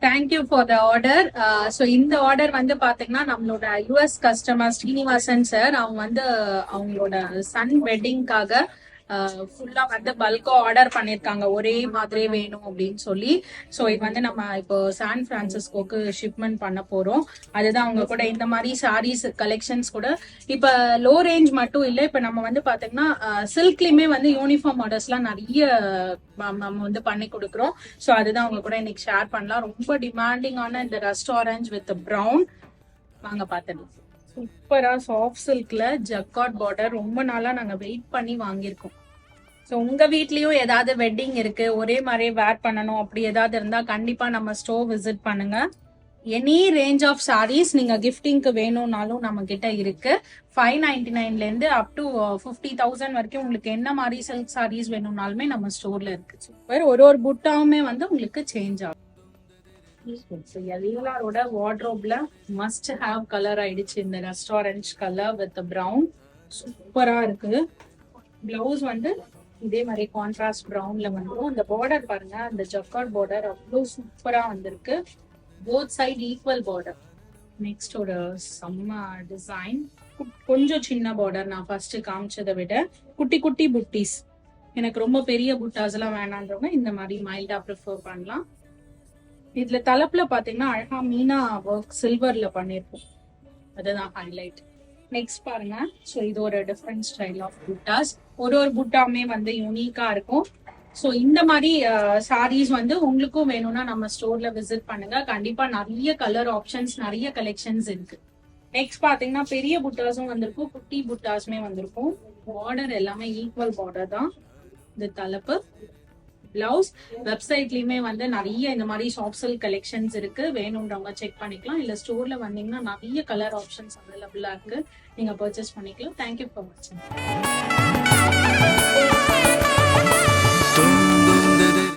Thank you for the order. So இந்த order வந்து பாத்தீங்கன்னா நம்மளோட யூஎஸ் கஸ்டமர் ஸ்ரீனிவாசன் சார் அவங்க வந்து அவங்களோட சன் வெட்டிங்காக ஃபுல்லா வந்து பல்கா ஆர்டர் பண்ணிருக்காங்க, ஒரே மாதிரி வேணும் அப்படின்னு சொல்லி. ஸோ இது வந்து நம்ம இப்போ சான் பிரான்சிஸ்கோக்கு ஷிப்மெண்ட் பண்ண போறோம். அதுதான் அவங்க கூட இந்த மாதிரி சாரீஸ் கலெக்ஷன்ஸ் கூட இப்ப லோ ரேஞ்ச் மட்டும் இல்லை, இப்ப நம்ம வந்து பாத்தீங்கன்னா சில்க்லயுமே வந்து யூனிஃபார்ம் ஆர்டர்ஸ் எல்லாம் நிறைய நம்ம வந்து பண்ணி கொடுக்குறோம். ஸோ அதுதான் அவங்க கூட இன்னைக்கு ஷேர் பண்ணலாம். ரொம்ப டிமாண்டிங்கான இந்த ரஸ்ட் ஆரஞ்ச் வித் ப்ரௌன் வாங்க பாத்துடலாம். சூப்பரா சாஃப்ட் சில்க்ல ஜக்கார்ட் பார்டர் ரொம்ப நாளா நாங்க வெயிட் பண்ணி வாங்கியிருக்கோம். ஸோ உங்க வீட்லயும் ஏதாவது வெட்டிங் இருக்கு, ஒரே மாதிரி வேர் பண்ணணும் அப்படி ஏதாவது இருந்தா கண்டிப்பா நம்ம ஸ்டோர் விசிட் பண்ணுங்க. எனி ரேஞ்ச் ஆஃப் சாரீஸ் நீங்க கிஃப்டிங்க்கு வேணும்னாலும் நம்ம கிட்ட இருக்கு. 599 இருந்து அப் டு 50,000 வரைக்கும் உங்களுக்கு என்ன மாதிரி சில்க் சாரீஸ் வேணும்னாலுமே நம்ம ஸ்டோர்ல இருக்கு. சூப்பர். ஒரு புட்டாவுமே வந்து உங்களுக்கு சேஞ்ச் ஆகும். எல்லாரோட வார்ட்ரோப்ல மஸ்ட் ஹேவ் கலர் ஆயிடுச்சு இந்த ரெஸ்டாரண்ட் கலர் வித் பிரவுன். சூப்பரா இருக்கு. பிளவுஸ் வந்து இதே மாதிரி கான்ட்ராஸ்ட் பிரவுன்ல வந்துடும். அந்த பார்டர் பாருங்க, அந்த ஜக்கார்ட் பார்டர் அவ்வளோ சூப்பரா வந்திருக்கு. Both side equal border. Next ஒரு செம்ம டிசைன், கொஞ்சம் சின்ன பார்டர். நான் ஃபர்ஸ்ட் காமிச்சதை விட குட்டி குட்டி புட்டிஸ். எனக்கு ரொம்ப பெரிய புட்டாஸ் எல்லாம் வேணான்றவங்க இந்த மாதிரி மைல்டா ப்ரிஃபர் பண்ணலாம். இதுல தலைப்புல பாத்தீங்கன்னா அழகா மீனா ஒர்க் சில்வர்ல பண்ணிருக்கோம், அதுதான் ஹைலைட். நெக்ஸ்ட் பாருங்க. ஸோ இது ஒரு டிஃப்ரெண்ட் ஸ்டைல் ஆஃப் புட்டாஸ். ஒரு புட்டாமே வந்து யூனிக்கா இருக்கும். ஸோ இந்த மாதிரி சாரீஸ் வந்து உங்களுக்கும் வேணும்னா நம்ம ஸ்டோர்ல விசிட் பண்ணுங்க. கண்டிப்பா நிறைய கலர் ஆப்ஷன்ஸ், நிறைய கலெக்ஷன்ஸ் இருக்கு. நெக்ஸ்ட் பாத்தீங்கன்னா பெரிய புட்டாஸும் வந்திருக்கும், குட்டி புட்டாஸுமே வந்திருக்கும். பார்டர் எல்லாமே ஈக்குவல் பார்டர் தான். இது தலைப்பு. பிளவுஸ் வெப்சைட்லயுமே வந்து நிறைய இந்த மாதிரி சாஃப்ட் சில்க் கலெக்ஷன்ஸ் இருக்கு, வேணும்ன்றவங்க செக் பண்ணிக்கலாம். இல்ல ஸ்டோர்ல வந்தீங்கன்னா நிறைய கலர் ஆப்ஷன்ஸ் அவைலபிளா இருக்கு, நீங்க பர்ச்சேஸ் பண்ணிக்கலாம். தேங்க்யூ ஃபார் வாட்சிங்.